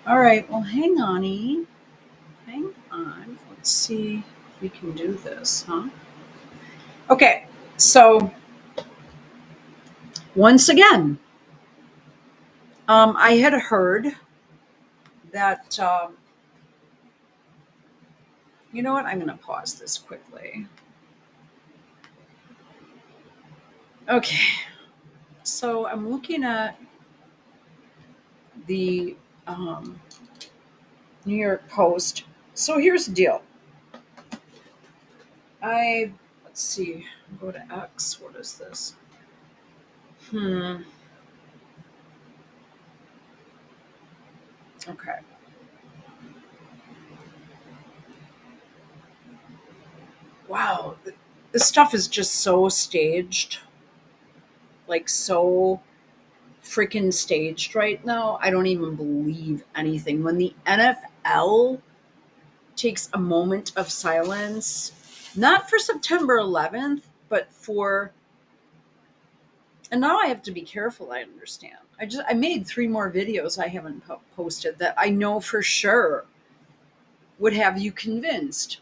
All right, well, hang on. Hang on. Let's see if we can do this, huh? Okay, so once again, I had heard that, you know what? I'm going to pause this quickly. Okay, so I'm looking at the um, New York Post. So here's the deal. Let's see, go to X. What is this? Hmm, okay. Wow, this stuff is just so staged, like so freaking staged right now. I don't even believe anything. When the NFL takes a moment of silence, not for September 11th, but for, and now I have to be careful, I understand. I made 3 more videos I haven't posted that I know for sure would have you convinced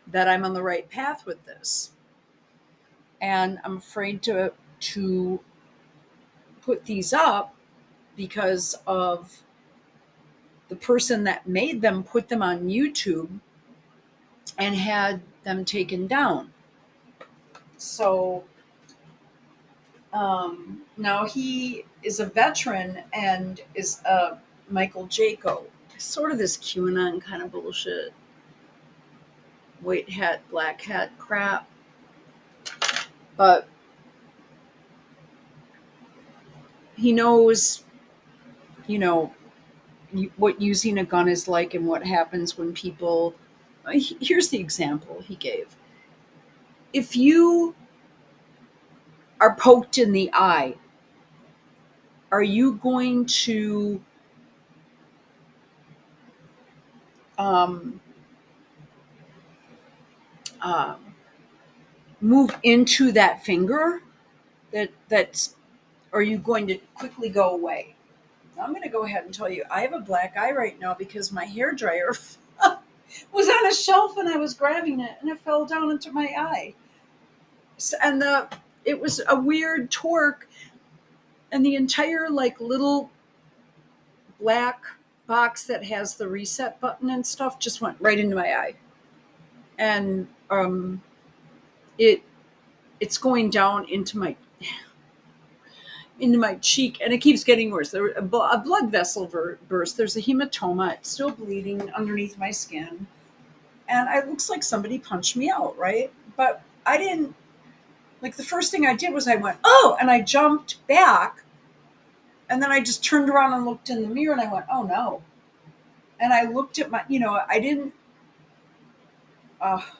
that I'm on the right path with this. And I'm afraid to put these up because of the person that made them put them on YouTube and had them taken down. So now he is a veteran and is a Michael Jaco, sort of this QAnon kind of bullshit, white hat, black hat crap. But he knows, you know, what using a gun is like and what happens when people. Here's the example he gave. If you are poked in the eye, are you going to um, uh, move into that finger? That's Are you going to quickly go away? I'm going to go ahead and tell you, I have a black eye right now because my hair dryer was on a shelf and I was grabbing it and it fell down into my eye. And it was a weird torque, and the entire like little black box that has the reset button and stuff just went right into my eye. And it it's going down into my cheek, and it keeps getting worse. There a blood vessel burst. There's a hematoma. It's still bleeding underneath my skin, and it looks like somebody punched me out, right? But I didn't. Like, the first thing I did was I went, oh, and I jumped back, and then I just turned around and looked in the mirror, and I went, oh no. And I looked at I didn't.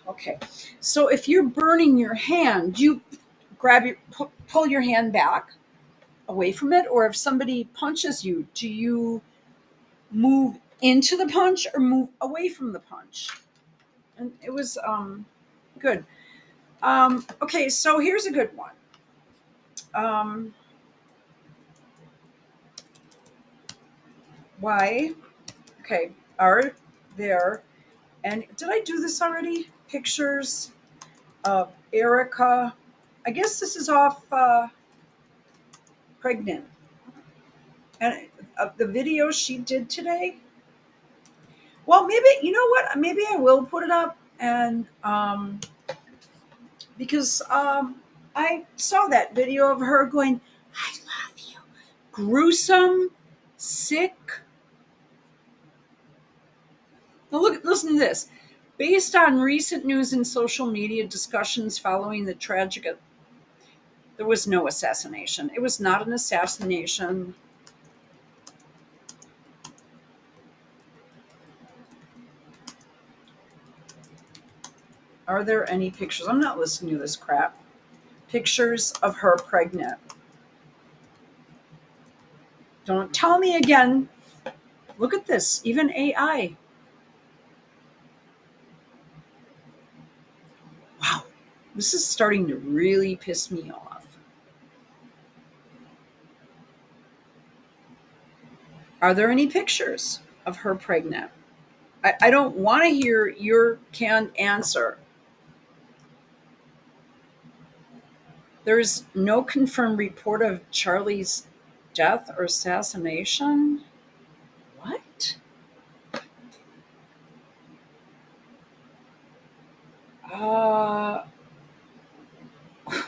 Okay. So if you're burning your hand, you pull your hand back away from it, or if somebody punches you, do you move into the punch or move away from the punch? And it was good. Okay, so here's a good one. Um, why? Okay, are there, and did I do this already? Pictures of Erica. I guess this is off pregnant, and the video she did today. Well, maybe, you know what? Maybe I will put it up, and because I saw that video of her going, "I love you," gruesome, sick. Now listen to this. Based on recent news and social media discussions following the tragic, there was no assassination. It was not an assassination. Are there any pictures? I'm not listening to this crap. Pictures of her pregnant. Don't tell me again. Look at this. Even AI. Wow. This is starting to really piss me off. Are there any pictures? of her pregnant? I don't want to hear your canned answer. There's no confirmed report of Charlie's death or assassination. What? Uh, oh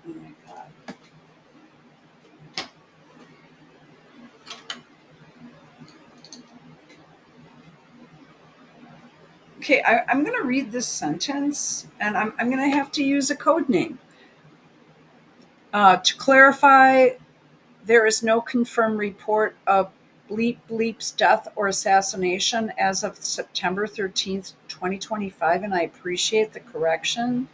my God. Okay, I'm going to read this sentence and I'm going to have to use a code name. To clarify, there is no confirmed report of Bleep Bleep's death or assassination as of September 13th, 2025, and I appreciate the correction.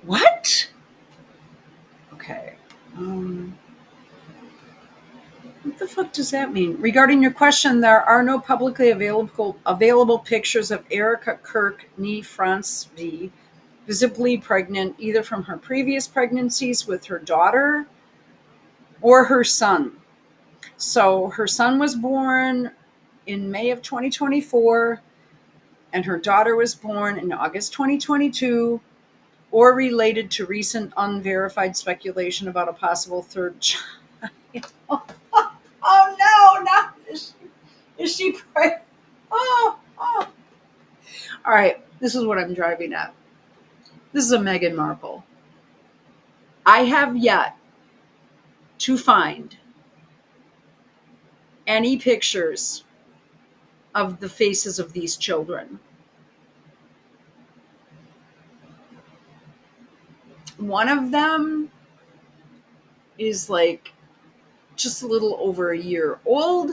What? Okay. What the fuck does that mean? Regarding your question, there are no publicly available pictures of Erica Kirk nee France V visibly pregnant, either from her previous pregnancies with her daughter or her son. So her son was born in May of 2024, and her daughter was born in August 2022, or related to recent unverified speculation about a possible third child. Oh no, not is she pregnant? Oh. All right, this is what I'm driving at. This is a Meghan Markle. I have yet to find any pictures of the faces of these children. One of them is like just a little over a year old,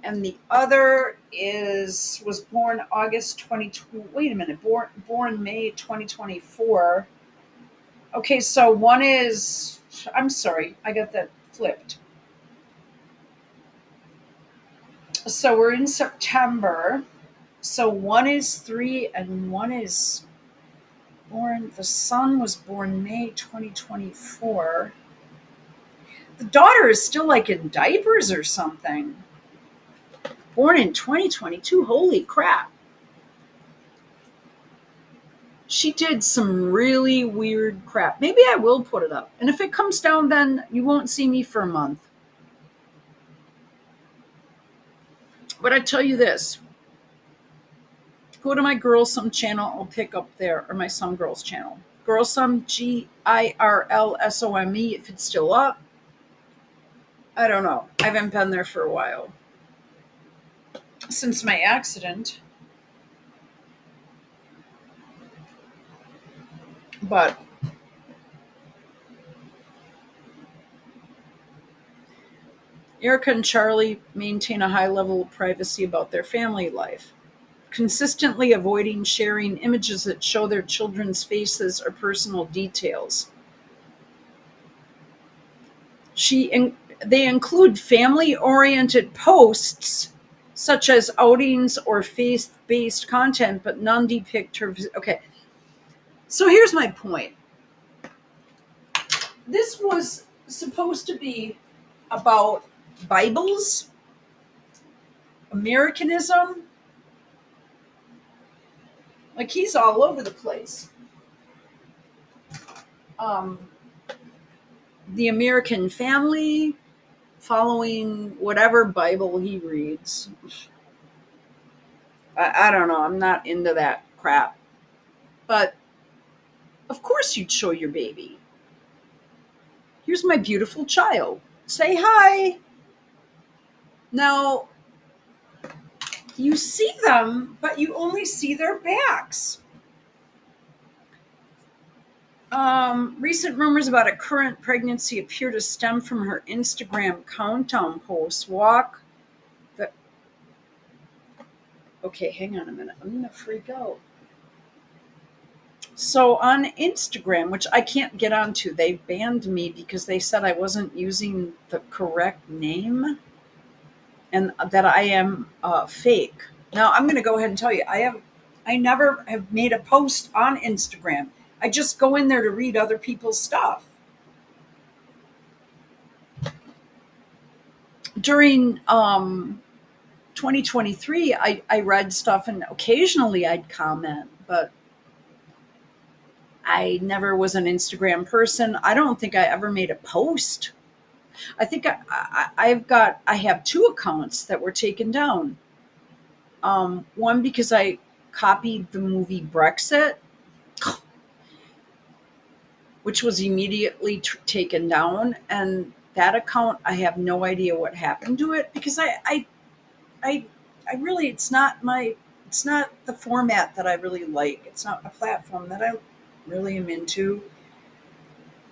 and the other was born August 2020. Wait a minute, born May 2024. Okay, so one is, I'm sorry, I got that flipped. So we're in September. So one is 3 and one is born, the son was born May 2024. The daughter is still like in diapers or something. Born in 2022. Holy crap. She did some really weird crap. Maybe I will put it up. And if it comes down, then you won't see me for a month. But I tell you this. Go to my Girls Some channel. I'll pick up there. Or my Some Girls channel. Girls Some, GIRLSOME, if it's still up. I don't know. I haven't been there for a while. Since my accident. But Erica and Charlie maintain a high level of privacy about their family life, consistently avoiding sharing images that show their children's faces or personal details. They include family-oriented posts, such as outings or faith-based content, but none depict her. Okay, so here's my point. This was supposed to be about Bibles, Americanism. Like, he's all over the place. The American family, following whatever Bible he reads. I don't know. I'm not into that crap. But of course you'd show your baby. Here's my beautiful child. Say hi. Now, you see them, but you only see their backs. Recent rumors about a current pregnancy appear to stem from her Instagram countdown posts. Okay, hang on a minute. I'm going to freak out. So on Instagram, which I can't get onto, they banned me because they said I wasn't using the correct name and that I am fake. Now I'm going to go ahead and tell you, I never have made a post on Instagram. I just go in there to read other people's stuff. During 2023, I read stuff and occasionally I'd comment, but I never was an Instagram person. I don't think I ever made a post. I think I have two accounts that were taken down. One because I copied the movie Brexit, which was immediately taken down, and that account I have no idea what happened to it because I, I really it's not the format that I really like. It's not a platform that I really am into.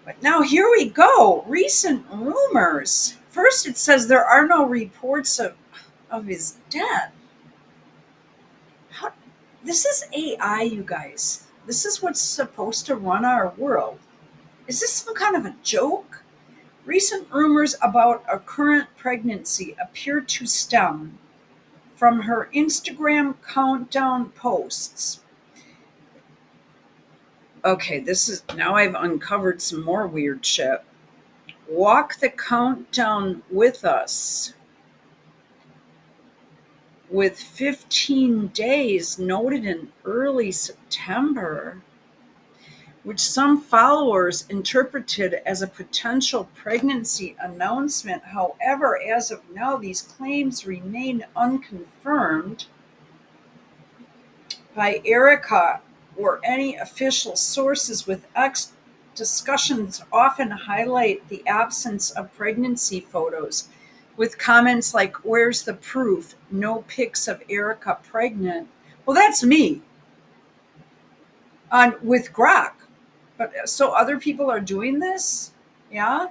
But now here we go. Recent rumors. First, it says there are no reports of his death. How, this is AI, you guys. This is what's supposed to run our world. Is this some kind of a joke? Recent rumors about a current pregnancy appear to stem from her Instagram countdown posts. Okay, this is now I've uncovered some more weird shit. Walk the countdown with us. With 15 days noted in early September, which some followers interpreted as a potential pregnancy announcement. However, as of now, these claims remain unconfirmed by Erica or any official sources with X. Discussions often highlight the absence of pregnancy photos, with comments like, "Where's the proof? No pics of Erica pregnant." Well, that's me on with Grok. But so other people are doing this? Yeah.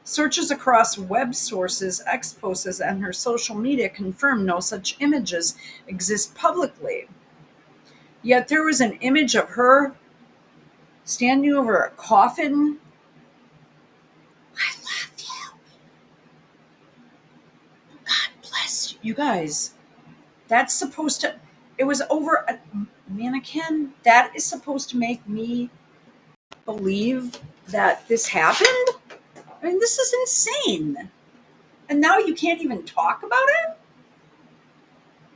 Searches across web sources, X posts, and her social media confirm no such images exist publicly. Yet there was an image of her standing over a coffin. I love you. God bless you. You guys, that's supposed to, it was over a mannequin. That is supposed to make me believe that this happened. I mean, this is insane. And now you can't even talk about it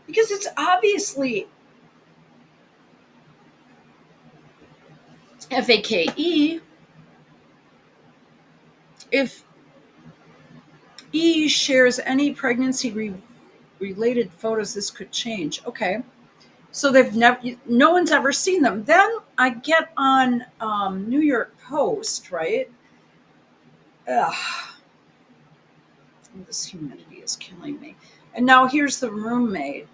because it's obviously FAKE. If E shares any pregnancy related photos, this could change. Okay. So they've never, no one's ever seen them. Then I get on New York Post, right? Ugh, this humidity is killing me. And now here's the roommate,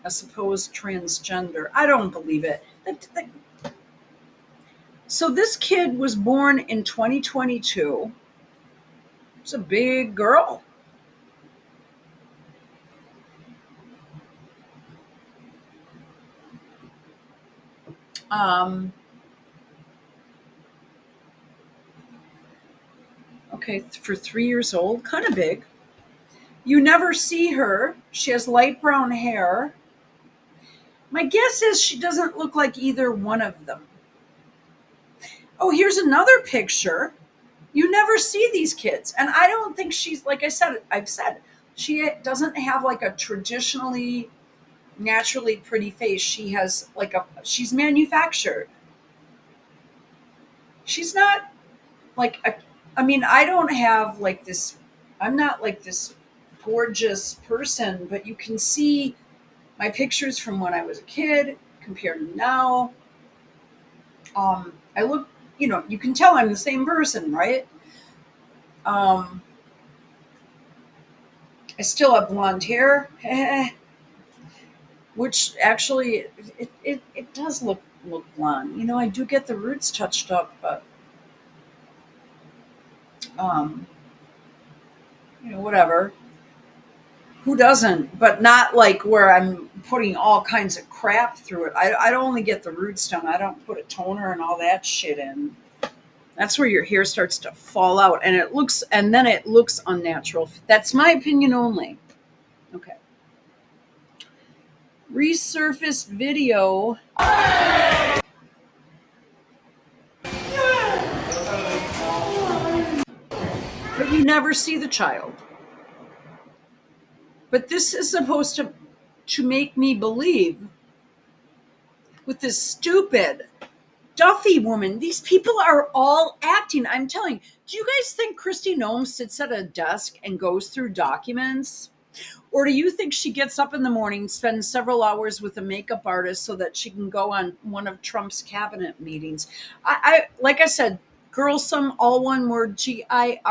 a supposed transgender. I don't believe it. So this kid was born in 2022. It's a big girl. Um, okay, for 3 years old, kind of big. You never see her. She has light brown hair. My guess is she doesn't look like either one of them. Oh, here's another picture. You never see these kids. And I don't think she's, like I've said, she doesn't have like a traditionally naturally pretty face. She has she's manufactured. She's not like I mean, I don't have like this, I'm not like this gorgeous person, but you can see my pictures from when I was a kid compared to now. I look, you can tell I'm the same person, right? Um, I still have blonde hair, which actually it does look blonde. I do get the roots touched up, but um, whatever. Who doesn't? But not like where I'm putting all kinds of crap through it. I don't only get the roots done. I don't put a toner and all that shit in. That's where your hair starts to fall out, and then it looks unnatural. That's my opinion only. Okay. Resurfaced video. But you never see the child. But this is supposed to make me believe with this stupid Duffy woman. These people are all acting. I'm telling you. Do you guys think Christy Nome sits at a desk and goes through documents? Or do you think she gets up in the morning, spends several hours with a makeup artist so that she can go on one of Trump's cabinet meetings? I like I said, Girlsome, all one word, GIRLSOME.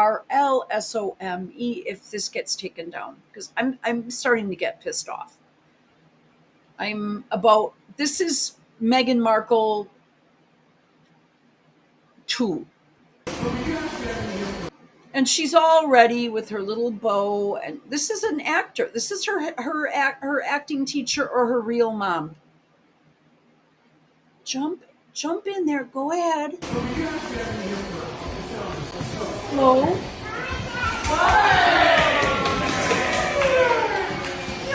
If this gets taken down, because I'm starting to get pissed off. This is Meghan Markle 2. And she's all ready with her little bow, and this is an actor. This is her acting teacher or her real mom. Jump in there. Go ahead. Hello.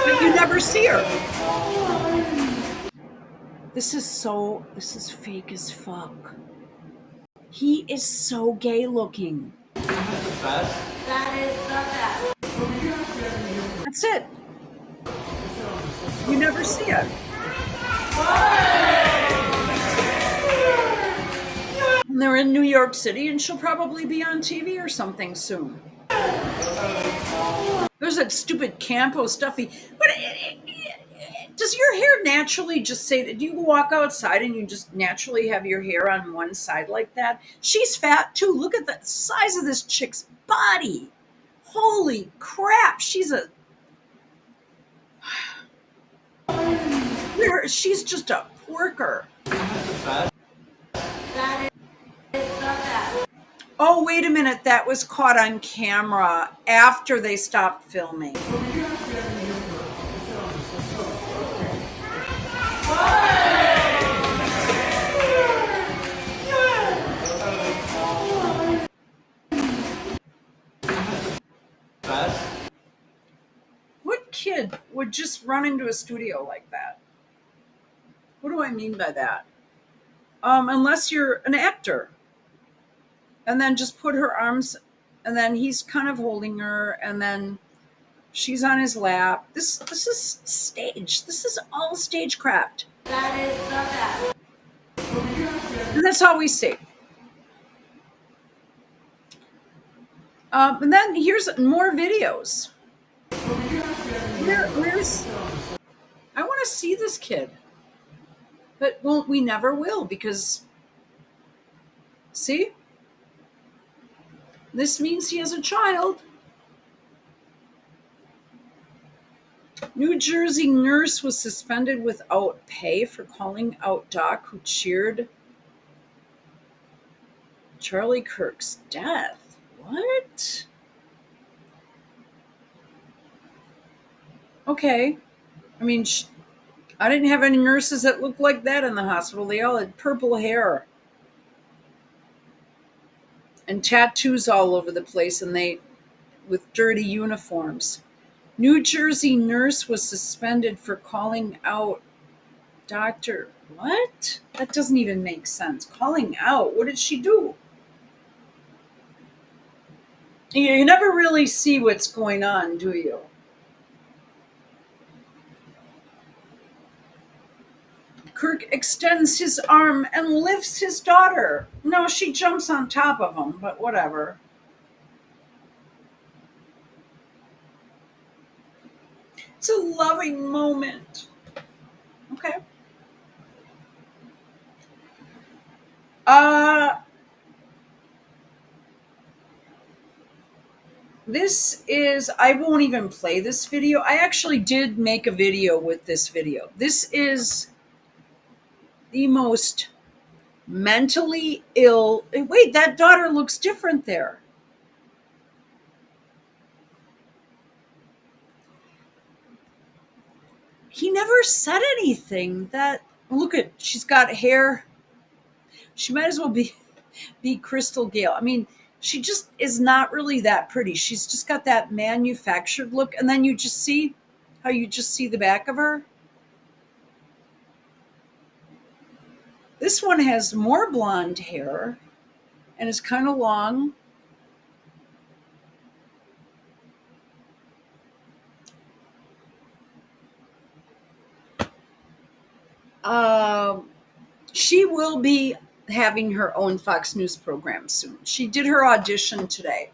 But you never see her. This is fake as fuck. He is so gay looking. That is the best. That's it. You never see it. And they're in New York City, and she'll probably be on TV or something soon. There's that stupid Campo stuffy. But does your hair naturally just say that? Do you walk outside and you just naturally have your hair on one side like that? She's fat too. Look at the size of this chick's body. Holy crap. She's just a porker. Oh, wait a minute. That was caught on camera after they stopped filming. What kid would just run into a studio like that? What do I mean by that? Unless you're an actor. And then just put her arms, and then he's kind of holding her, and then she's on his lap. This is stage. This is all stagecraft. That is the best. And that's all we see. And then here's more videos. Where's? I want to see this kid, but we never will, because see, this means he has a child. New Jersey nurse was suspended without pay for calling out doc who cheered Charlie Kirk's death. What? Okay. I mean, I didn't have any nurses that looked like that in the hospital. They all had purple hair and tattoos all over the place, and with dirty uniforms. New Jersey nurse was suspended for calling out doctor. What? That doesn't even make sense. Calling out. What did she do? You never really see what's going on, do you? Kirk extends his arm and lifts his daughter. No, she jumps on top of him, but whatever. It's a loving moment. Okay. This is, I won't even play this video. I actually did make a video with this video. This is the most mentally ill. Wait, that daughter looks different there. He never said anything that, look at, she's got hair. She might as well be Crystal Gale. I mean, she just is not really that pretty. She's just got that manufactured look. And then you just see how you just see the back of her. This one has more blonde hair and is kind of long. Uh, she will be having her own Fox News program soon. She did her audition today.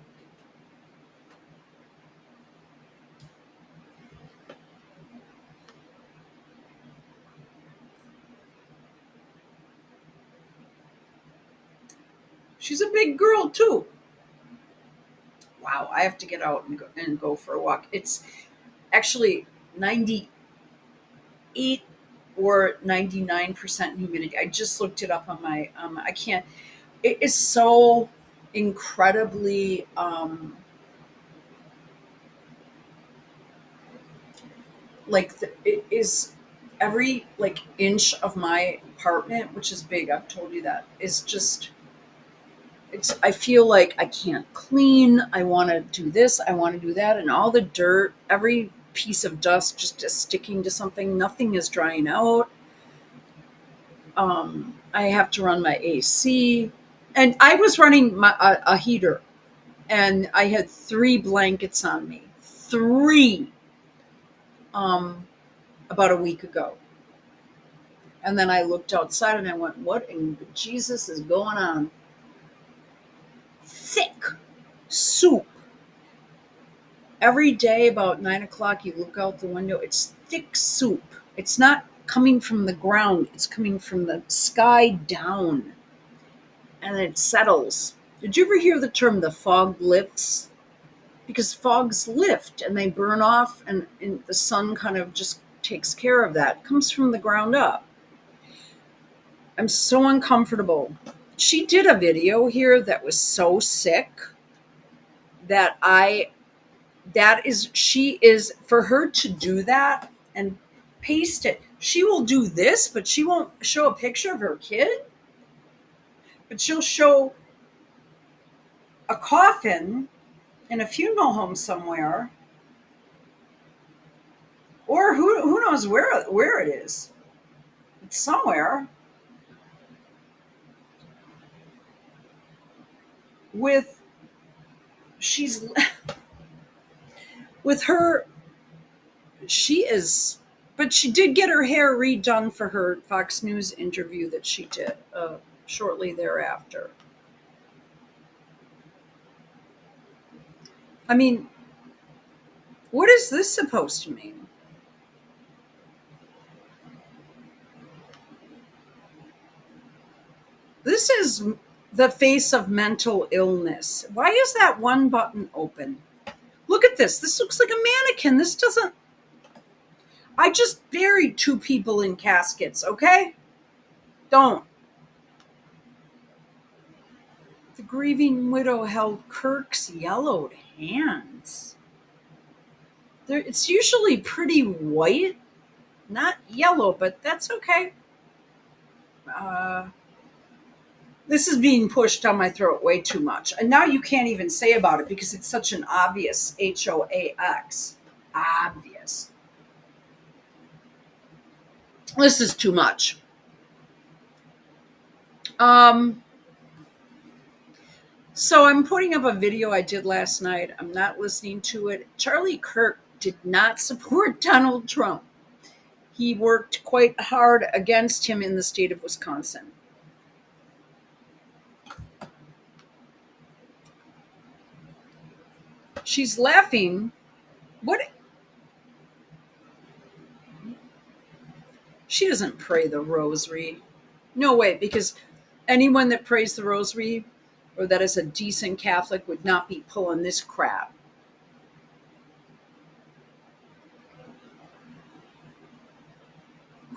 She's a big girl too. Wow, I have to get out and go for a walk. It's actually 98 or 99% humidity. I just looked it up on my I can't, it is so incredibly it is every like inch of my apartment, which is big, I've told you that, is just, it's, I feel like I can't clean. I want to do this, I want to do that, and all the dirt, every piece of dust just is sticking to something. Nothing is drying out. I have to run my AC, and I was running a heater, and I had 3 blankets on me, three, about a week ago. And then I looked outside and I went, "What in Jesus is going on?" Thick soup. Every day about 9 o'clock, you look out the window, it's thick soup. It's not coming from the ground, it's coming from the sky down. And it settles. Did you ever hear the term the fog lifts? Because fogs lift and they burn off, and the sun kind of just takes care of that. It comes from the ground up. I'm so uncomfortable. She did a video here that was so sick that she is, for her to do that and paste it, she will do this, but she won't show a picture of her kid, but she'll show a coffin in a funeral home somewhere, or who knows where it is. It's somewhere with, she's with her, she is, but she did get her hair redone for her Fox News interview that she did shortly thereafter. I mean, what is this supposed to mean? This is the face of mental illness. Why is that one button open? Look at this. This looks like a mannequin. This doesn't. I just buried 2 people in caskets, okay? Don't. The grieving widow held Kirk's yellowed hands. It's usually pretty white, not yellow, but that's okay. This is being pushed down my throat way too much. And now you can't even say about it because it's such an obvious HOAX. Obvious. This is too much. So I'm putting up a video I did last night. I'm not listening to it. Charlie Kirk did not support Donald Trump. He worked quite hard against him in the state of Wisconsin. She's laughing. What? She doesn't pray the rosary. No way, because anyone that prays the rosary or that is a decent Catholic would not be pulling this crap.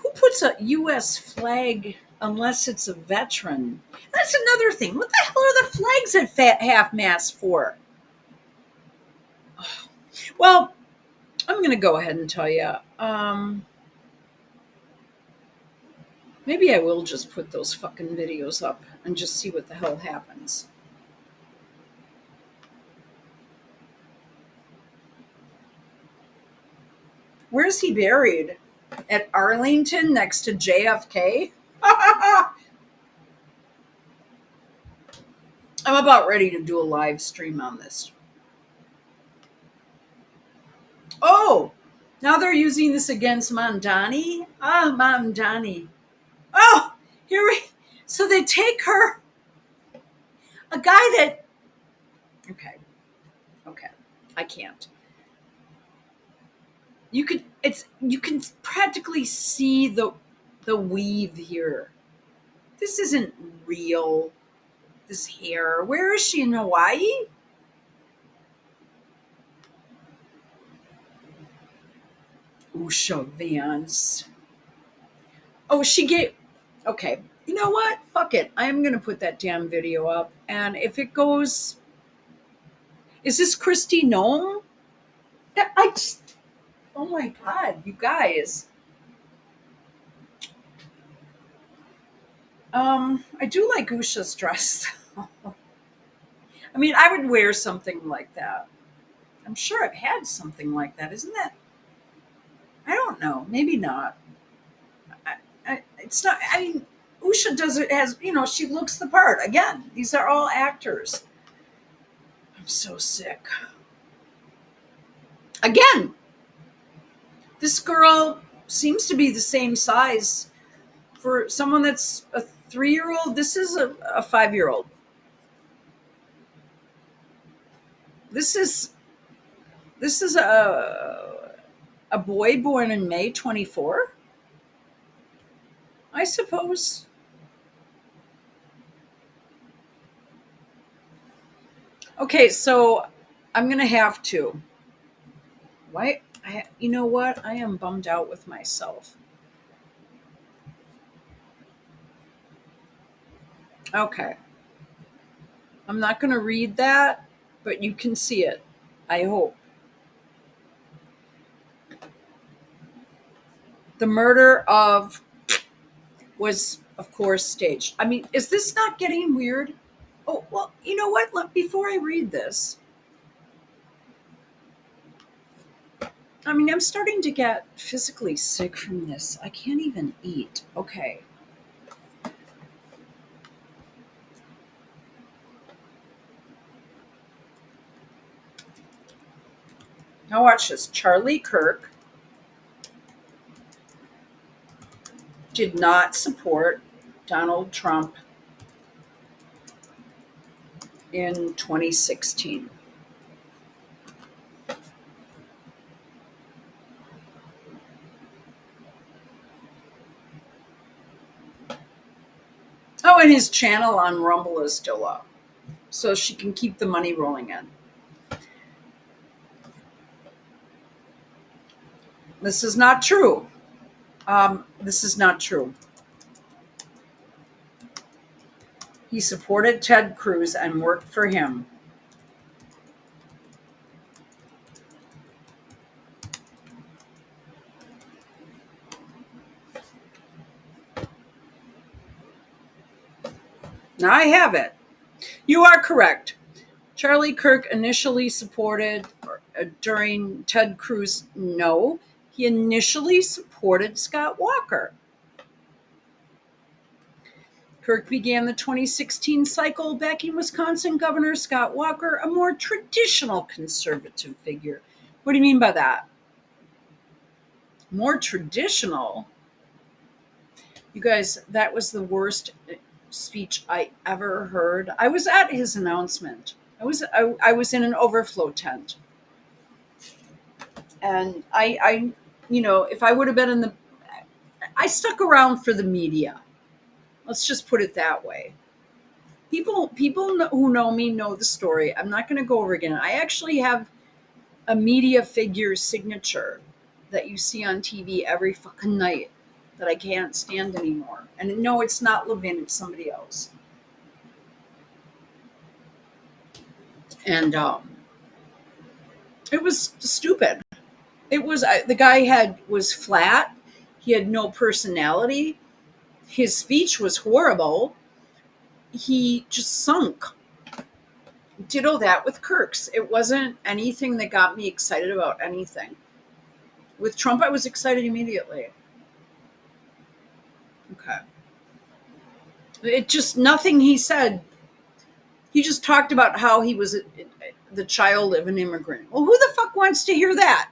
Who puts a U.S. flag unless it's a veteran? That's another thing. What the hell are the flags at half-mast for? Well, I'm going to go ahead and tell you. Maybe I will just put those fucking videos up and just see what the hell happens. Where's he buried? At Arlington next to JFK? I'm about ready to do a live stream on this. Oh, now they're using this against Mandani. Ah, Mandani. Oh, here we. So they take her, a guy that. Okay, okay, I can't. You can practically see the weave here. This isn't real. This hair. Where is she, in Hawaii? Usha Vance. Oh, she gave. Okay, you know what? Fuck it. I'm gonna put that damn video up, and if it goes, is this Christy Nome? I just. Oh my god, you guys. I do like Usha's dress. I mean, I would wear something like that. I'm sure I've had something like that. Isn't that? I don't know. Maybe not. It's not. I mean, Usha does it as she looks the part. Again, these are all actors. I'm so sick. Again, this girl seems to be the same size for someone that's a 3-year-old. This is a 5-year-old. This is a boy born in May 24. I suppose. Okay, so I'm gonna have to. Why? You know what? I am bummed out with myself. Okay, I'm not gonna read that, but you can see it. I hope. The murder of was, of course, staged. I mean, is this not getting weird? Oh, well, you know what? Before I read this, I mean, I'm starting to get physically sick from this. I can't even eat. Okay. Now watch this. Charlie Kirk did not support Donald Trump in 2016. Oh, and his channel on Rumble is still up, so she can keep the money rolling in. This is not true. This is not true. He supported Ted Cruz and worked for him. Now I have it. You are correct. Charlie Kirk initially supported during Ted Cruz. No, he initially supported Scott Walker. Kirk began the 2016 cycle backing Wisconsin Governor Scott Walker, a more traditional conservative figure. What do you mean by that? More traditional? You guys, that was the worst speech I ever heard. I was at his announcement. I was in an overflow tent. And I if I would have been I stuck around for the media. Let's just put it that way. People who know me know the story. I'm not going to go over again. I actually have a media figure signature that you see on TV every fucking night that I can't stand anymore. And no, it's not Levin, it's somebody else. And it was stupid. It was the guy was flat. He had no personality. His speech was horrible. He just sunk. Ditto that with Kirk's. It wasn't anything that got me excited about anything. With Trump, I was excited immediately. Okay. It just, nothing he said He just talked about how he was the child of an immigrant. Well, who the fuck wants to hear that?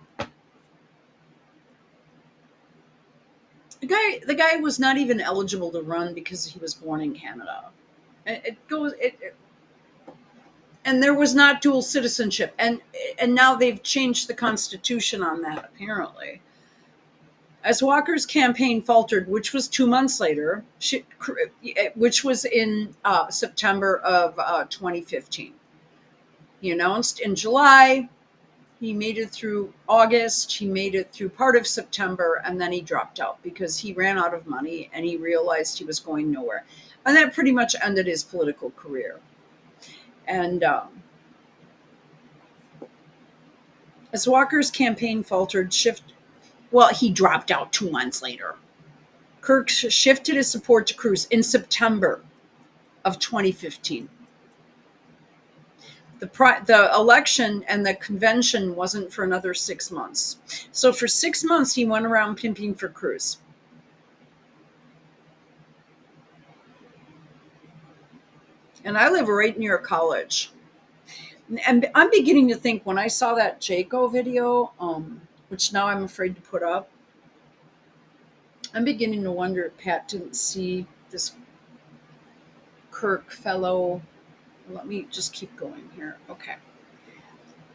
The guy was not even eligible to run because he was born in Canada. And there was not dual citizenship, and now they've changed the constitution on that apparently. As Walker's campaign faltered, which was 2 months later, which was in September of 2015, he announced in July. He made it through August, he made it through part of September, and then he dropped out because he ran out of money and he realized he was going nowhere. And that pretty much ended his political career. And as Walker's campaign faltered, he dropped out 2 months later. Kirk shifted his support to Cruz in September of 2015. The election and the convention wasn't for another 6 months. So for 6 months, he went around pimping for Cruz. And I live right near a college. And I'm beginning to think when I saw that Jaco video, which now I'm afraid to put up, I'm beginning to wonder if Pat didn't see this Kirk fellow. Let me just keep going here. Okay.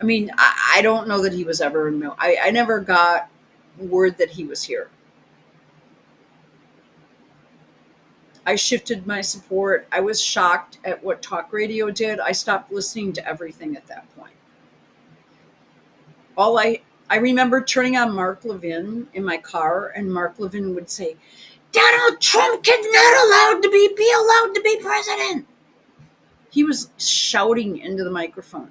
I mean, I don't know that he was ever in I never got word that he was here. I shifted my support. I was shocked at what talk radio did. I stopped listening to everything at that point. I remember turning on Mark Levin in my car, and Mark Levin would say, "Donald Trump is not allowed to be allowed to be president." He was shouting into the microphone.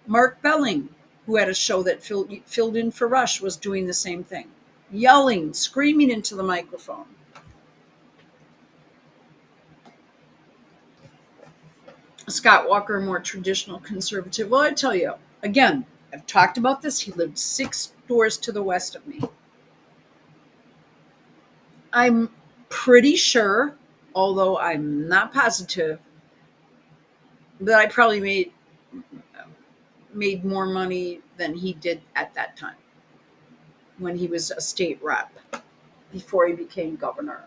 Mark Belling, who had a show that filled in for Rush, was doing the same thing, yelling, screaming into the microphone. Scott Walker, more traditional conservative. Well, I tell you, again, I've talked about this. He lived 6 doors to the west of me. I'm pretty sure, although I'm not positive, that I probably made more money than he did at that time when he was a state rep before he became governor.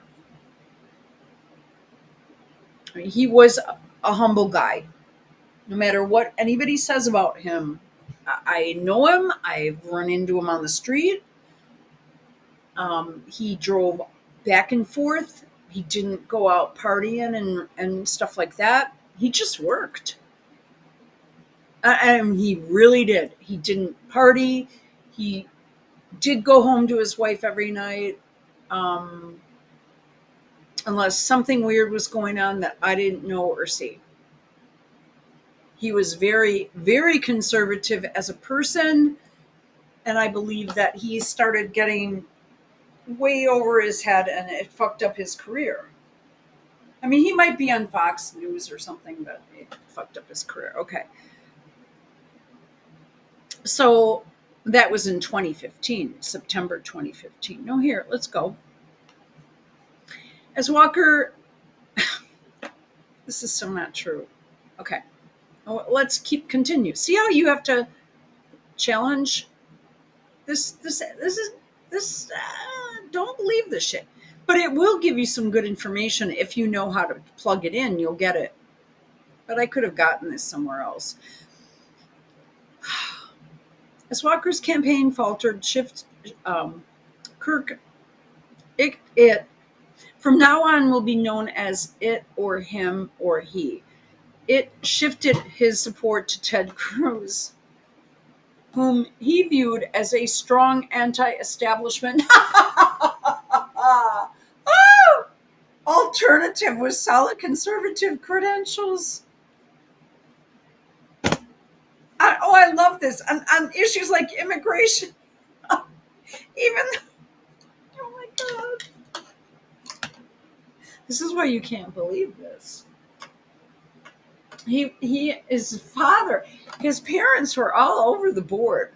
I mean, he was a humble guy. No matter what anybody says about him, I know him. I've run into him on the street. He drove back and forth. He didn't go out partying and stuff like that. He just worked. And he really did. He didn't party. He did go home to his wife every night. Unless something weird was going on that I didn't know or see. He was very, very conservative as a person. And I believe that he started getting way over his head and it fucked up his career. I mean, he might be on Fox News or something, but it fucked up his career. Okay. So that was in 2015, September 2015. No, here, let's go. As Walker, this is so not true. Okay. Let's continue. See how you have to challenge this. Don't believe this shit. But it will give you some good information if you know how to plug it in. You'll get it. But I could have gotten this somewhere else. As Walker's campaign faltered, Kirk, it from now on will be known as it or him or he. It shifted his support to Ted Cruz, whom he viewed as a strong anti-establishment alternative with solid conservative credentials. I love this. On issues like immigration, even, oh my God. This is why you can't believe this. His father, his parents were all over the board.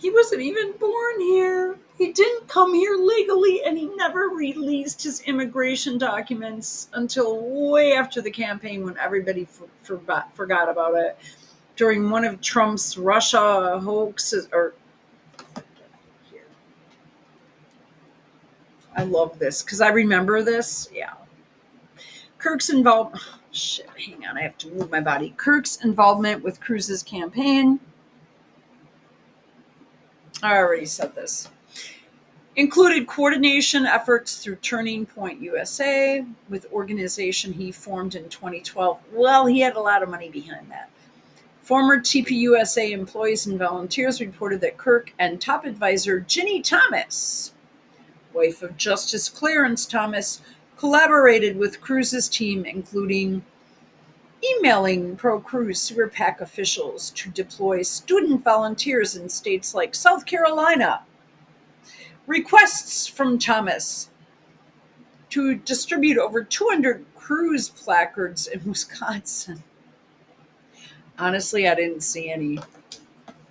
He wasn't even born here. He didn't come here legally, and he never released his immigration documents until way after the campaign when everybody forgot about it. During one of Trump's Russia hoaxes, or here. I love this because I remember this. Yeah. Kirk's involved. Oh, shit, hang on. I have to move my body. Kirk's involvement with Cruz's campaign. I already said this. Included coordination efforts through Turning Point USA with organization he formed in 2012. Well, he had a lot of money behind that. Former TPUSA employees and volunteers reported that Kirk and top advisor Ginny Thomas, wife of Justice Clarence Thomas, collaborated with Cruz's team, including emailing pro-Cruz Super PAC officials to deploy student volunteers in states like South Carolina. Requests from Thomas to distribute over 200 Cruz placards in Wisconsin. Honestly, I didn't see any.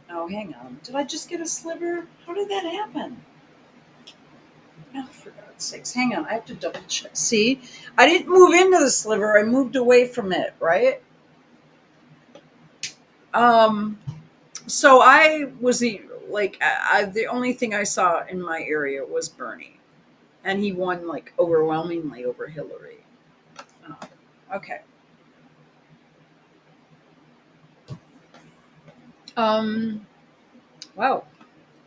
Oh, hang on. Did I just get a sliver? How did that happen? Oh, for God's sakes. Hang on. I have to double check. See, I didn't move into the sliver. I moved away from it, right? So I was the only thing I saw in my area was Bernie, and he won like overwhelmingly over Hillary. Oh, okay. Wow.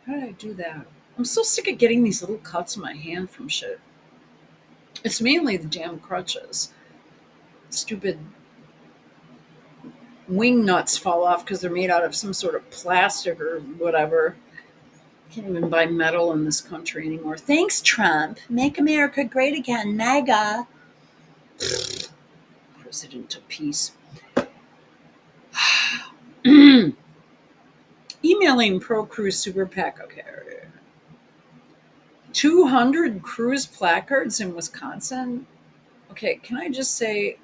How did I do that? I'm so sick of getting these little cuts in my hand from shit. It's mainly the damn crutches. Stupid wing nuts fall off because they're made out of some sort of plastic or whatever. Can't even buy metal in this country anymore. Thanks, Trump. Make America great again, MAGA. President of peace. Emailing pro-Cruz Super PAC. Okay. 200 Cruz placards in Wisconsin? Okay, can I just say,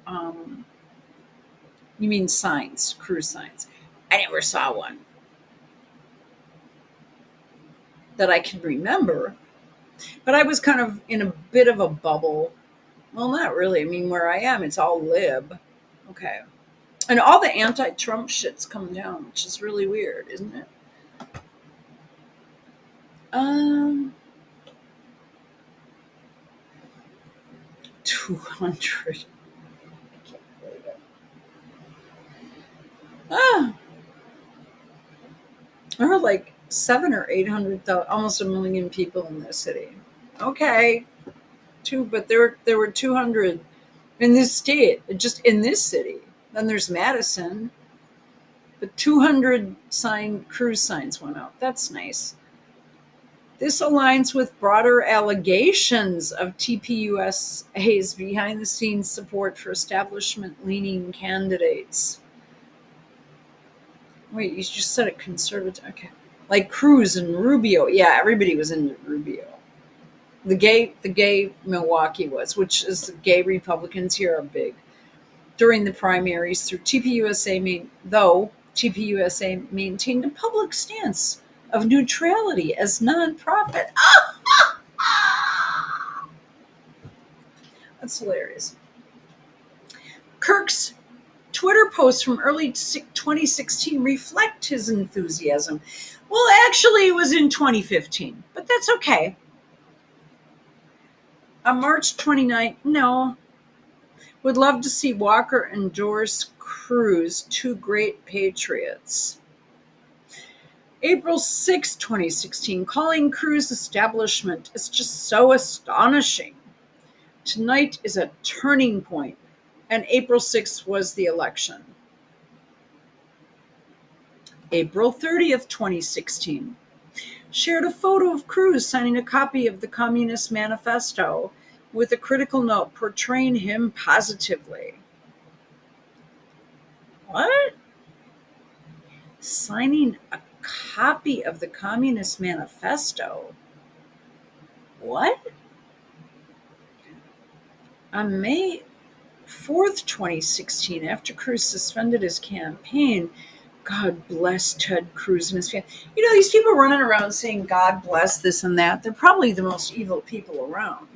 you mean signs, Cruz signs? I never saw one that I can remember, but I was kind of in a bit of a bubble. Well, not really. I mean, where I am, it's all lib. Okay. And all the anti-Trump shit's come down, which is really weird, isn't it? 200. I can't believe it. There are like 7 or 800,000, almost a million people in this city. Okay. But there were 200 in this state, just in this city. Then there's Madison. But 200 Cruz signs went out. That's nice. This aligns with broader allegations of TPUSA's behind-the-scenes support for establishment-leaning candidates. Wait, you just said it conservative. Okay. Like Cruz and Rubio. Yeah, everybody was into Rubio. The gay Milwaukee was, which is the gay Republicans here are big. During the primaries through TPUSA, though TPUSA maintained a public stance of neutrality as nonprofit. That's hilarious. Kirk's Twitter posts from early 2016 reflect his enthusiasm. Well, actually, it was in 2015, but that's okay. On March 29th, no. Would love to see Walker endorse Cruz, two great patriots. April 6, 2016, calling Cruz establishment is just so astonishing. Tonight is a turning point, and April 6th was the election. April 30th, 2016, shared a photo of Cruz signing a copy of the Communist Manifesto with a critical note portraying him positively. What? Signing a copy of the Communist Manifesto? What? On May 4th, 2016, after Cruz suspended his campaign, God bless Ted Cruz and his family. You know, these people running around saying God bless this and that, they're probably the most evil people around.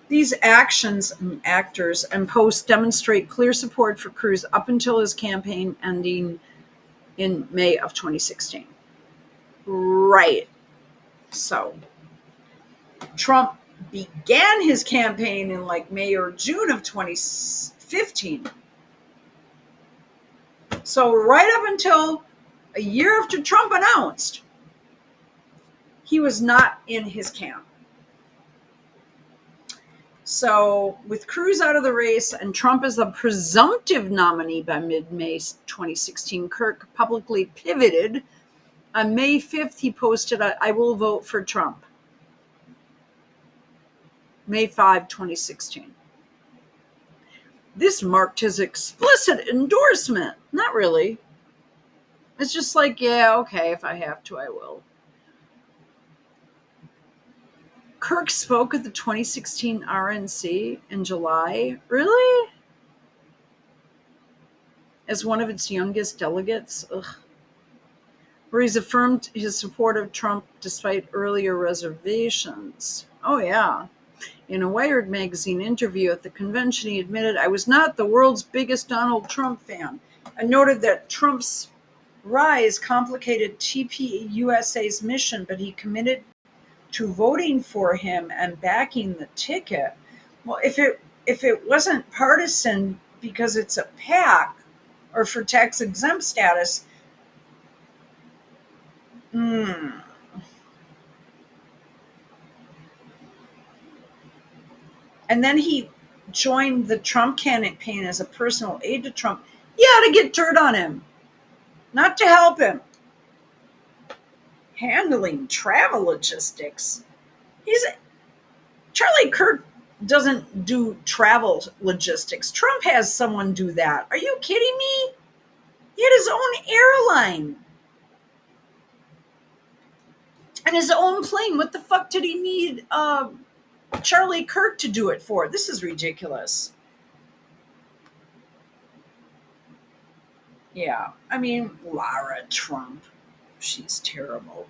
These actions and actors and posts demonstrate clear support for Cruz up until his campaign ending in May of 2016. Right. So Trump began his campaign in like May or June of 2015. So right up until a year after Trump announced, he was not in his camp. So with Cruz out of the race and Trump as the presumptive nominee by mid-May 2016, Kirk publicly pivoted. On May 5th, he posted, I will vote for Trump. May 5, 2016. This marked his explicit endorsement. Not really. It's just like, yeah, okay, if I have to, I will. Kirk spoke at the 2016 RNC in July. Really? As one of its youngest delegates? Ugh. Where he's affirmed his support of Trump despite earlier reservations. Oh, yeah. In a Wired magazine interview at the convention, he admitted, I was not the world's biggest Donald Trump fan, and noted that Trump's rise complicated TPUSA's mission, but he committed to voting for him and backing the ticket. Well, if it wasn't partisan because it's a PAC or for tax exempt status, and then he joined the Trump campaign as a personal aide to Trump. Yeah, to get dirt on him, not to help him. Handling travel logistics. Charlie Kirk doesn't do travel logistics. Trump has someone do that. Are you kidding me? He had his own airline and his own plane. What the fuck did he need Charlie Kirk to do it for? This is ridiculous. Yeah, I mean, Lara Trump, she's terrible.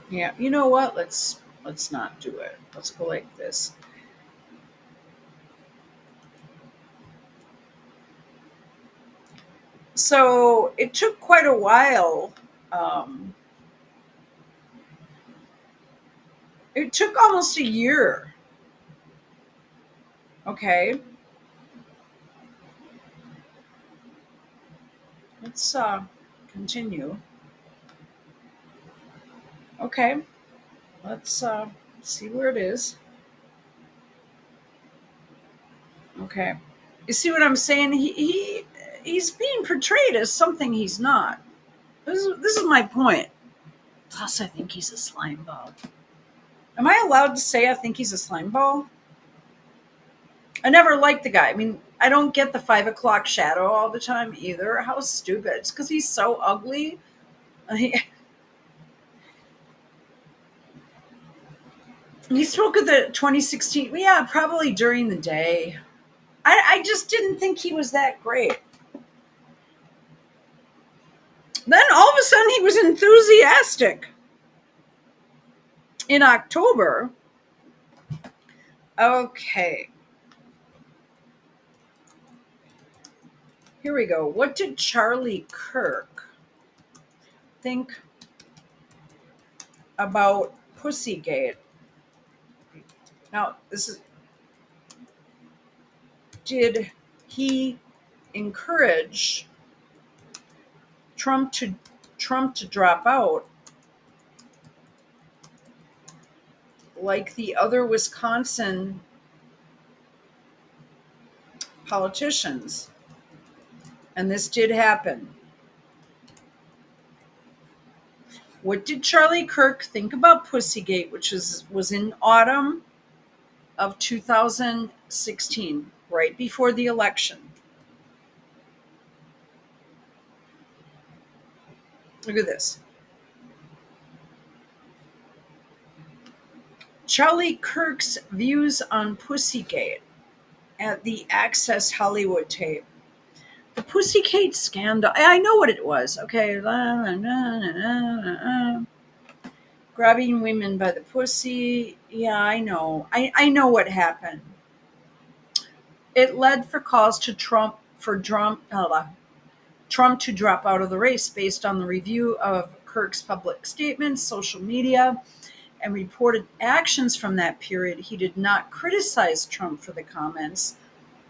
Yeah, you know what? Let's not do it. Let's go like this. So it took quite a while. It took almost a year. Okay, let's continue. Okay, let's see where it is. Okay, you see what I'm saying? He's being portrayed as something he's not. This is my point. Plus, I think he's a slime ball. Am I allowed to say I think he's a slime ball? I never liked the guy. I mean, I don't get the 5 o'clock shadow all the time either. How stupid. It's because he's so ugly. He spoke at the 2016. Yeah, probably during the day. I just didn't think he was that great. Then all of a sudden he was enthusiastic. In October. Okay. Here we go. What did Charlie Kirk think about Pussygate? Now, this is. Did he encourage Trump to drop out like the other Wisconsin politicians? And this did happen. What did Charlie Kirk think about Pussygate, which was in autumn of 2016, right before the election? Look at this. Charlie Kirk's views on Pussygate at the Access Hollywood tape. The Pussygate scandal. I know what it was. Okay. Grabbing women by the pussy. Yeah, I know. I know what happened. It led for calls to Trump to drop out of the race based on the review of Kirk's public statements, social media, and reported actions from that period. He did not criticize Trump for the comments,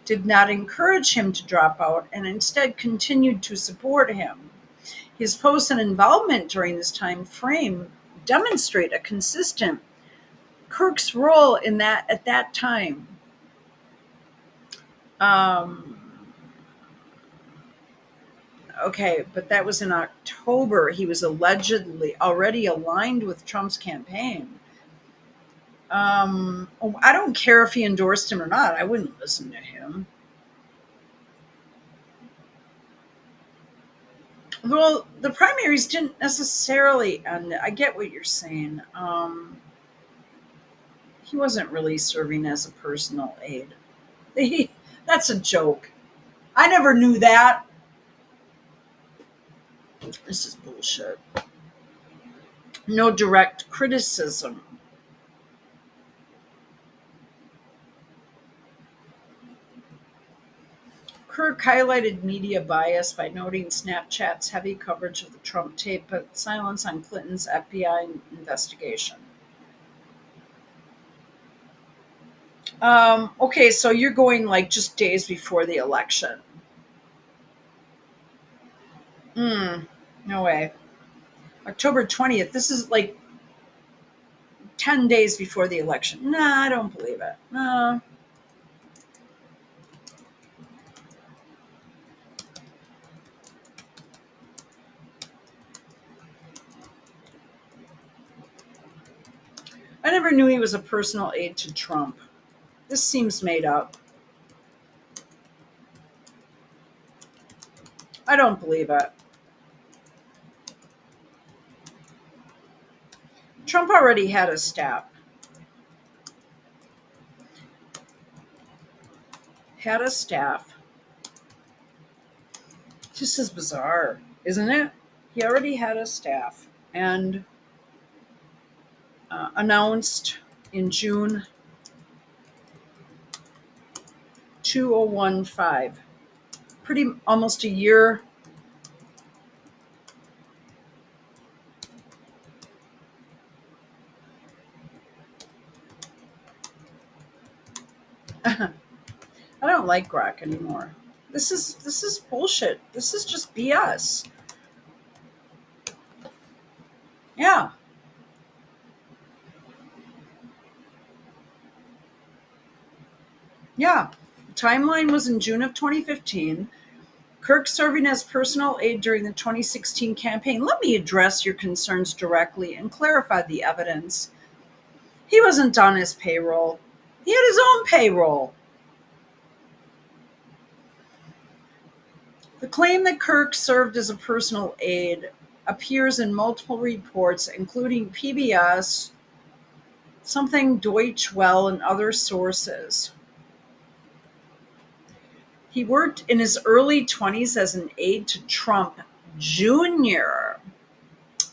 did not encourage him to drop out, and instead continued to support him. His posts and involvement during this time frame demonstrate a consistent Kirk's role in that at that time. Um, okay, but that was in October. He was allegedly already aligned with Trump's campaign. I don't care if he endorsed him or not. I wouldn't listen to him. Well, the primaries didn't necessarily end. I get what you're saying. He wasn't really serving as a personal aide. He, that's a joke. I never knew that. This is bullshit. No direct criticism. Kirk highlighted media bias by noting Snapchat's heavy coverage of the Trump tape, but silence on Clinton's FBI investigation. Okay, so you're going like just days before the election. No way. October 20th. This is like 10 days before the election. Nah, I don't believe it. No. I never knew he was a personal aide to Trump. This seems made up. I don't believe it. Trump already had a staff. Had a staff. This is bizarre, isn't it? He already had a staff and announced in June 2015. Pretty almost a year. I don't like Grok anymore. This is bullshit. This is just BS. Yeah. Yeah. Timeline was in June of 2015. Kirk serving as personal aide during the 2016 campaign. Let me address your concerns directly and clarify the evidence. He wasn't on his payroll. He had his own payroll. The claim that Kirk served as a personal aide appears in multiple reports, including PBS, something Deutsche Welle, and other sources. He worked in his early 20s as an aide to Trump Jr.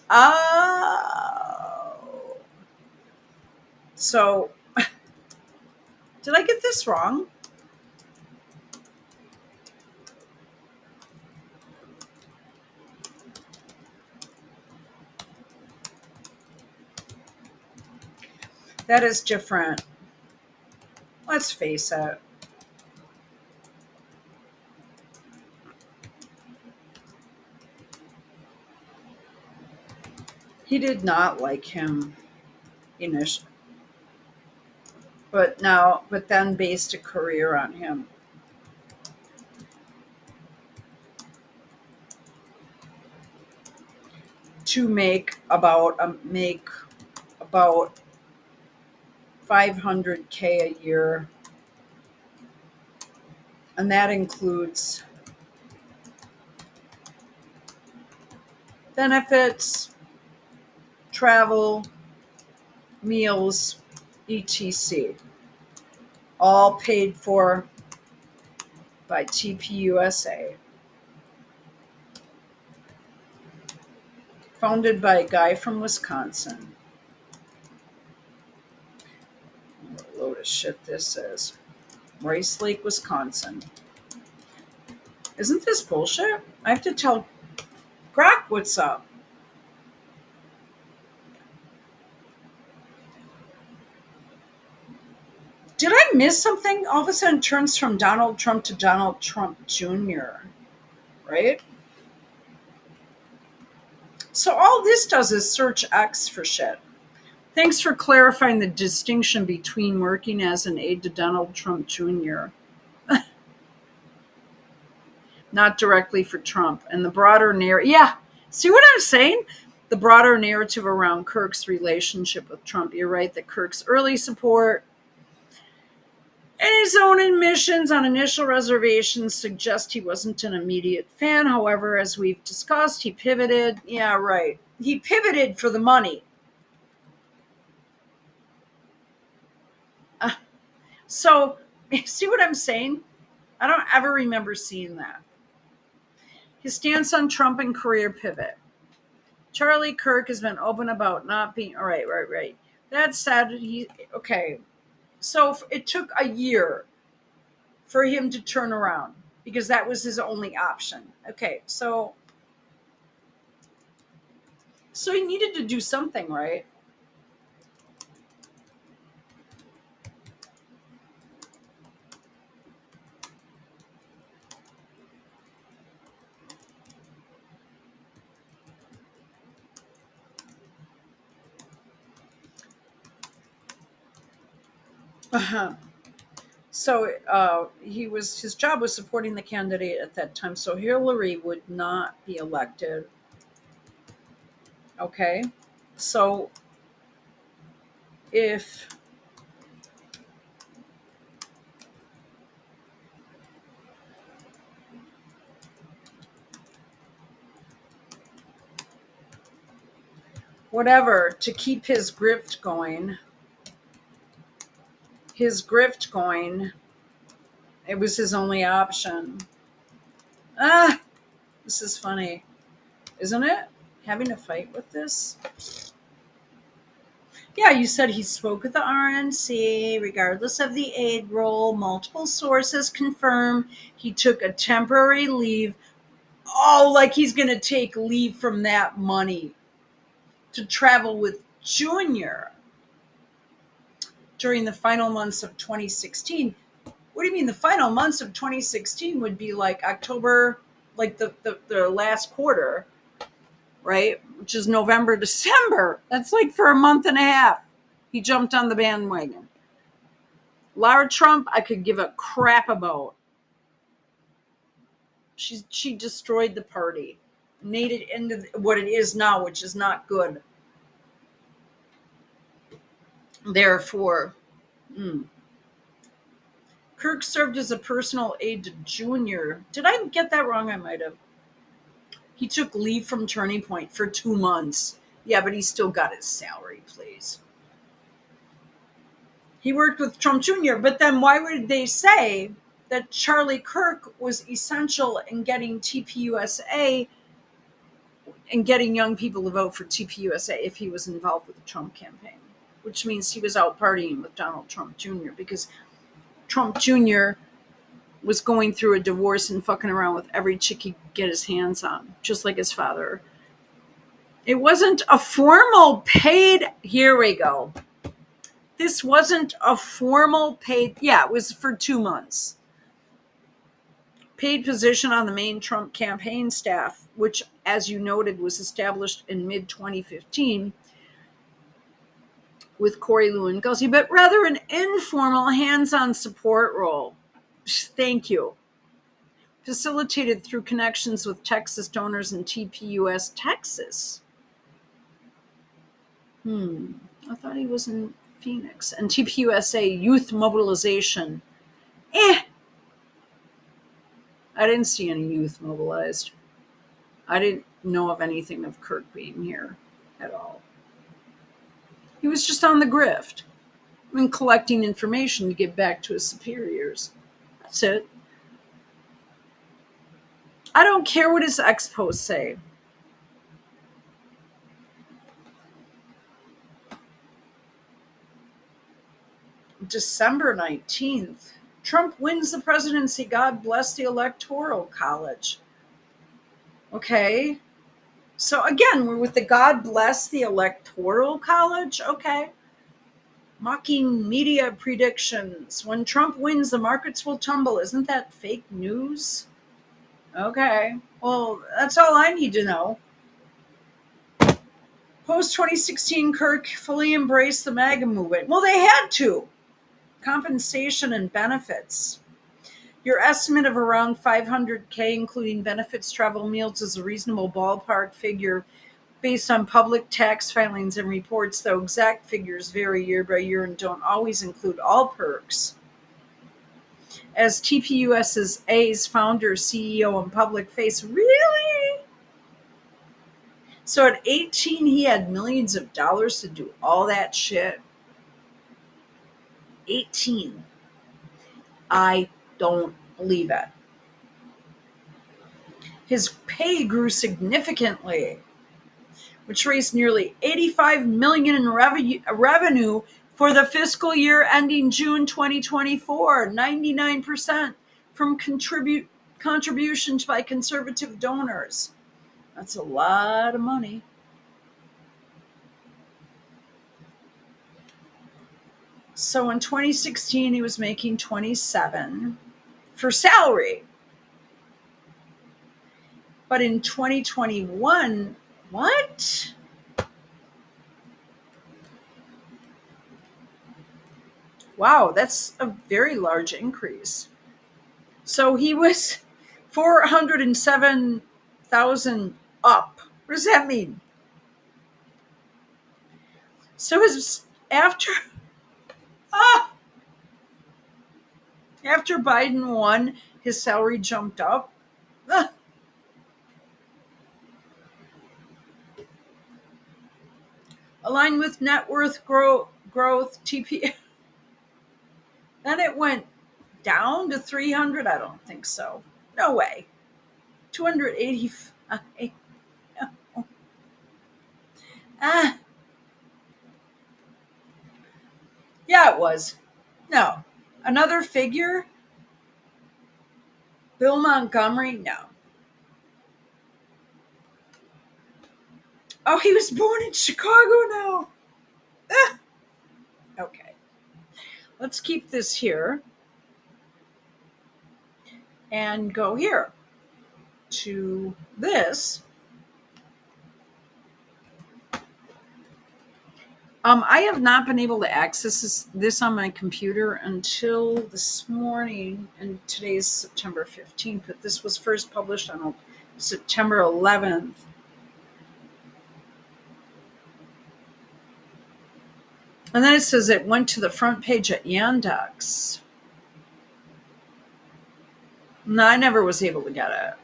Oh. So, did I get this wrong? That is different. Let's face it. He did not like him initially, but then based a career on him. To make about 500K a year, and that includes benefits, travel, meals, etc. All paid for by TPUSA. Founded by a guy from Wisconsin. What a load of shit this is. Rice Lake, Wisconsin. Isn't this bullshit? I have to tell Grok what's up. Did I miss something? All of a sudden it turns from Donald Trump to Donald Trump Jr., right? So all this does is search X for shit. Thanks for clarifying the distinction between working as an aide to Donald Trump Jr., not directly for Trump, and the broader narrative. Yeah, see what I'm saying? The broader narrative around Kirk's relationship with Trump. You're right that Kirk's early support and his own admissions on initial reservations suggest he wasn't an immediate fan. However, as we've discussed, he pivoted. Yeah, right. He pivoted for the money. So, see what I'm saying? I don't ever remember seeing that. His stance on Trump and career pivot. Charlie Kirk has been open about not being. All right. That said, okay. So it took a year for him to turn around because that was his only option. Okay, so he needed to do something, right? Uh-huh. So his job was supporting the candidate at that time. So Hillary would not be elected. Okay, so if whatever to keep his grift going, it was his only option. This is funny, isn't it? Having a fight with this. Yeah, you said he spoke with the RNC regardless of the aid role. Multiple sources confirm he took a temporary leave. Oh, like he's going to take leave from that money to travel with Junior during the final months of 2016. What do you mean the final months of 2016 would be like October, like the last quarter, right? Which is November, December. That's like for a month and a half. He jumped on the bandwagon. Lara Trump, I could give a crap about. She destroyed the party, made it into what it is now, which is not good. Therefore, Kirk served as a personal aide to Junior. Did I get that wrong? I might have. He took leave from Turning Point for 2 months. Yeah, but he still got his salary, please. He worked with Trump Jr., but then why would they say that Charlie Kirk was essential in getting TPUSA and getting young people to vote for TPUSA if he was involved with the Trump campaign, which means he was out partying with Donald Trump Jr. because Trump Jr. was going through a divorce and fucking around with every chick he could get his hands on, just like his father. It wasn't a formal paid. Here we go. This wasn't a formal paid. Yeah, it was for 2 months. Paid position on the main Trump campaign staff, which, as you noted, was established in mid-2015 with Corey Lewandowski, but rather an informal hands-on support role. Thank you. Facilitated through connections with Texas donors in TPUS, Texas. I thought he was in Phoenix. And TPUSA youth mobilization. I didn't see any youth mobilized. I didn't know of anything of Kirk being here at all. He was just on the grift. and collecting information to give back to his superiors. That's it. I don't care what his expos say. December 19th. Trump wins the presidency. God bless the Electoral College. Okay. So again, we're with the God bless the Electoral College. Okay. Mocking media predictions. When Trump wins, the markets will tumble. Isn't that fake news? Okay. Well, that's all I need to know. Post 2016, Kirk fully embraced the MAGA movement. Well, they had to. Compensation and benefits. Your estimate of around $500K, including benefits, travel, meals, is a reasonable ballpark figure based on public tax filings and reports, though exact figures vary year by year and don't always include all perks. As TPUSA's founder, CEO, and public face, really? So at 18, he had millions of dollars to do all that shit? 18. I don't believe it. His pay grew significantly, which raised nearly $85 million in revenue for the fiscal year ending June 2024, 99% from contributions by conservative donors. That's a lot of money. So in 2016, he was making 27 for salary. But in 2021, what? Wow, that's a very large increase. So he was 407,000 up. What does that mean? So his ah, after Biden won, his salary jumped up. Ah, aligned with net worth growth TP. Then it went down to 300. I don't think so. No way. 285. Ah, yeah, it was. No. Another figure? Bill Montgomery? No. Oh, he was born in Chicago now. Ah, okay. Let's keep this here and go here to this. I have not been able to access this on my computer until this morning, and today's September 15th, but this was first published on September 11th. And then it says it went to the front page at Yandex. No, I never was able to get it.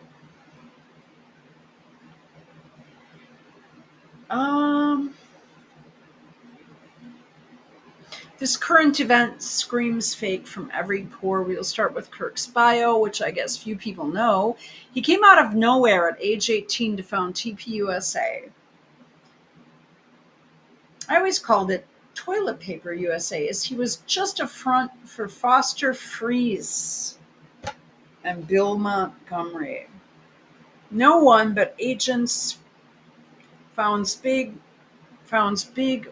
This current event screams fake from every pore. We'll start with Kirk's bio, which I guess few people know. He came out of nowhere at age 18 to found TPUSA. I always called it Toilet Paper USA, as he was just a front for Foster Freeze and Bill Montgomery. No one but agents founds big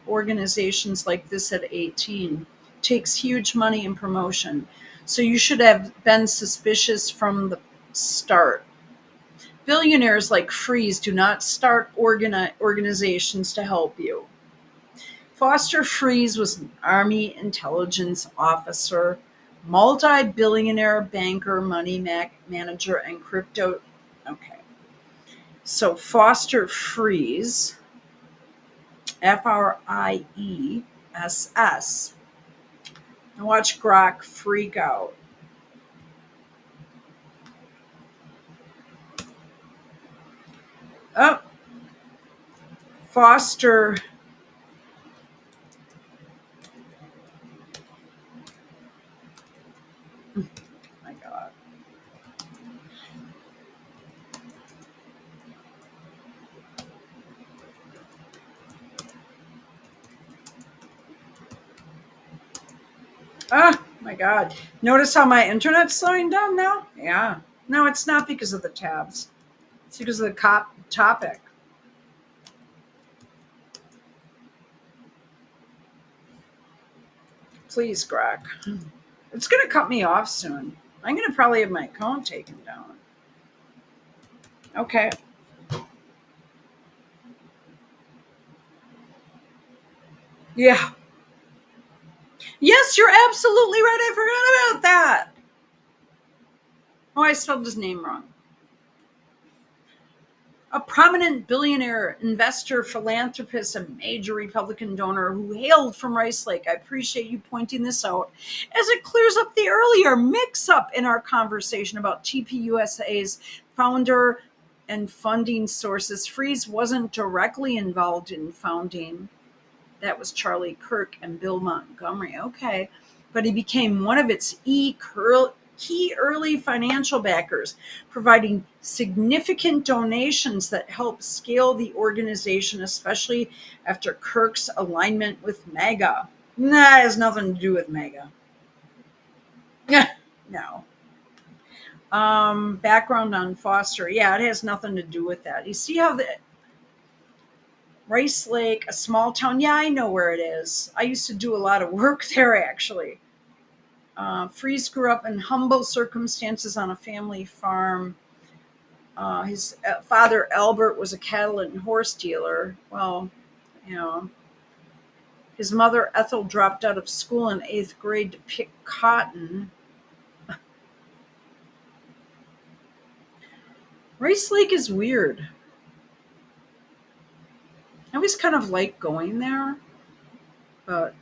organizations like this at 18. Takes huge money in promotion. So you should have been suspicious from the start. Billionaires like Freeze do not start organizations to help you. Foster Freeze was an Army intelligence officer, multi-billionaire banker, money manager, and crypto. Okay. So Foster Freeze, Friess. And watch Grok freak out. Oh, Foster My God. Ah, my God. Notice how my internet's slowing down now? Yeah. No, it's not because of the tabs. It's because of the topic. Please, Greg. It's going to cut me off soon. I'm going to probably have my account taken down. Okay. Yeah. Yes, you're absolutely right. I forgot about that. Oh, I spelled his name wrong. A prominent billionaire, investor, philanthropist, and major Republican donor who hailed from Rice Lake. I appreciate you pointing this out as it clears up the earlier mix up in our conversation about TPUSA's founder and funding sources. Freeze wasn't directly involved in founding. That was Charlie Kirk and Bill Montgomery. Okay. But he became one of its key early financial backers, providing significant donations that helped scale the organization, especially after Kirk's alignment with MAGA. That has nothing to do with MAGA. No. Background on Foster. Yeah, it has nothing to do with that. You see how the Rice Lake, a small town. Yeah, I know where it is. I used to do a lot of work there, actually. Freeze grew up in humble circumstances on a family farm. His father, Albert, was a cattle and horse dealer. Well, you know, his mother, Ethel, dropped out of school in 8th grade to pick cotton. Rice Lake is weird. I always kind of like going there, but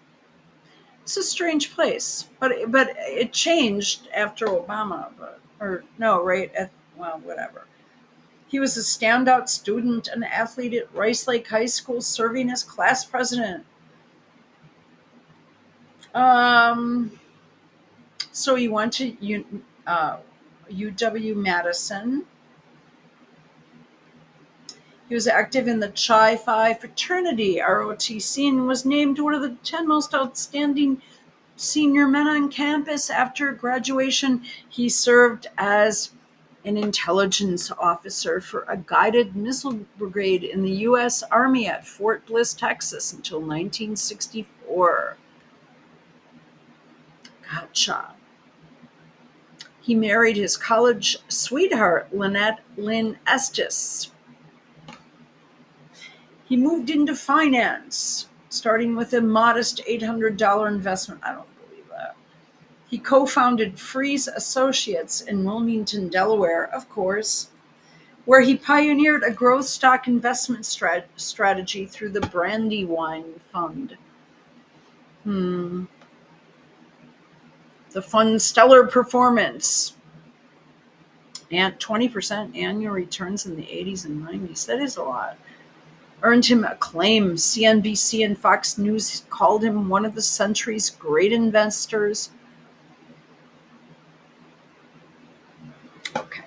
it's a strange place. But it changed after Obama, or no, right? Well, whatever. He was a standout student and athlete at Rice Lake High School, serving as class president. Um, so he went to UW Madison. He was active in the Chi Phi fraternity, ROTC, and was named one of the 10 most outstanding senior men on campus. After graduation, he served as an intelligence officer for a guided missile brigade in the U.S. Army at Fort Bliss, Texas until 1964. Gotcha. He married his college sweetheart, Lynette Lynn Estes. He moved into finance, starting with a modest $800 investment. I don't believe that. He co-founded Freeze Associates in Wilmington, Delaware, of course, where he pioneered a growth stock investment strategy through the Brandywine Fund. The fund's stellar performance and 20% annual returns in the 80s and 90s. That is a lot. Earned him acclaim. CNBC and Fox News called him one of the century's great investors. Okay.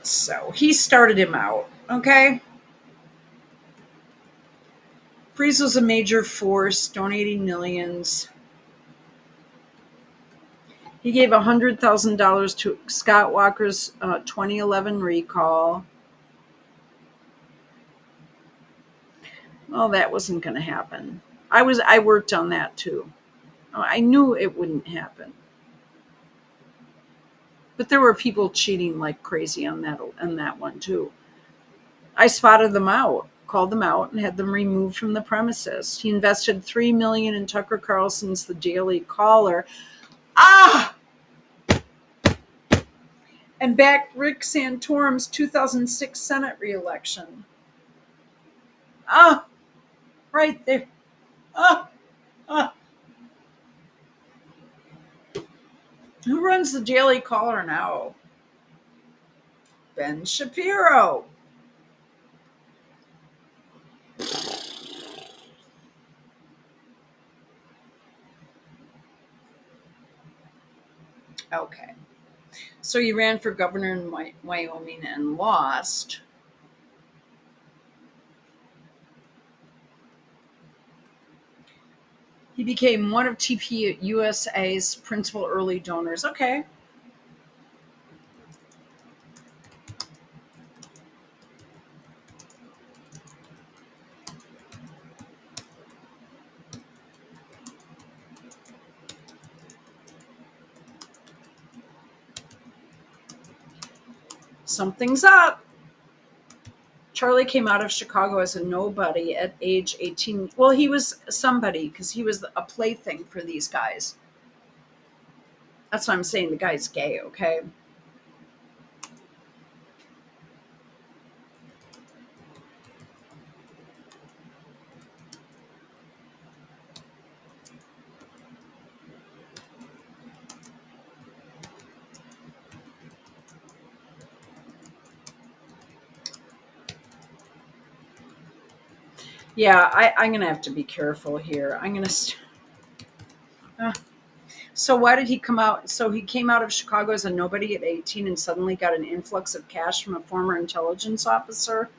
So he started him out. Okay. Freeze was a major force, donating millions. He gave $100,000 to Scott Walker's 2011 recall. Well, that wasn't going to happen. I worked on that too. I knew it wouldn't happen. But there were people cheating like crazy on that one too. I spotted them out, called them out, and had them removed from the premises. He invested $3 million in Tucker Carlson's The Daily Caller. And backed Rick Santorum's 2006 Senate reelection. Right there. Ah, ah. Who runs The Daily Caller now? Ben Shapiro. Okay. So he ran for governor in Wyoming and lost. He became one of TPUSA's principal early donors. Okay. Something's up. Charlie came out of Chicago as a nobody at age 18. Well, he was somebody because he was a plaything for these guys. That's what I'm saying. The guy's gay, okay? Yeah, I'm going to have to be careful here. I'm going to. So why did he come out? So he came out of Chicago as a nobody at 18 and suddenly got an influx of cash from a former intelligence officer.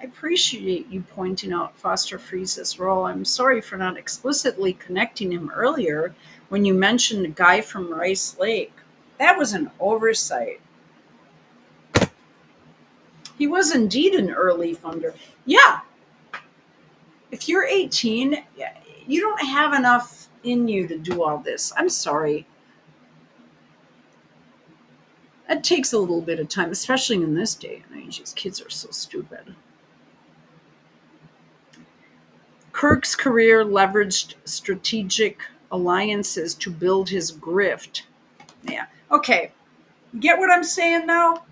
I appreciate you pointing out Foster Fries's role. I'm sorry for not explicitly connecting him earlier when you mentioned the guy from Rice Lake. That was an oversight. He was indeed an early funder. Yeah, if you're 18, you don't have enough in you to do all this. I'm sorry. It takes a little bit of time, especially in this day and age. These kids are so stupid. Kirk's career leveraged strategic alliances to build his grift. Yeah. Okay. You get what I'm saying now?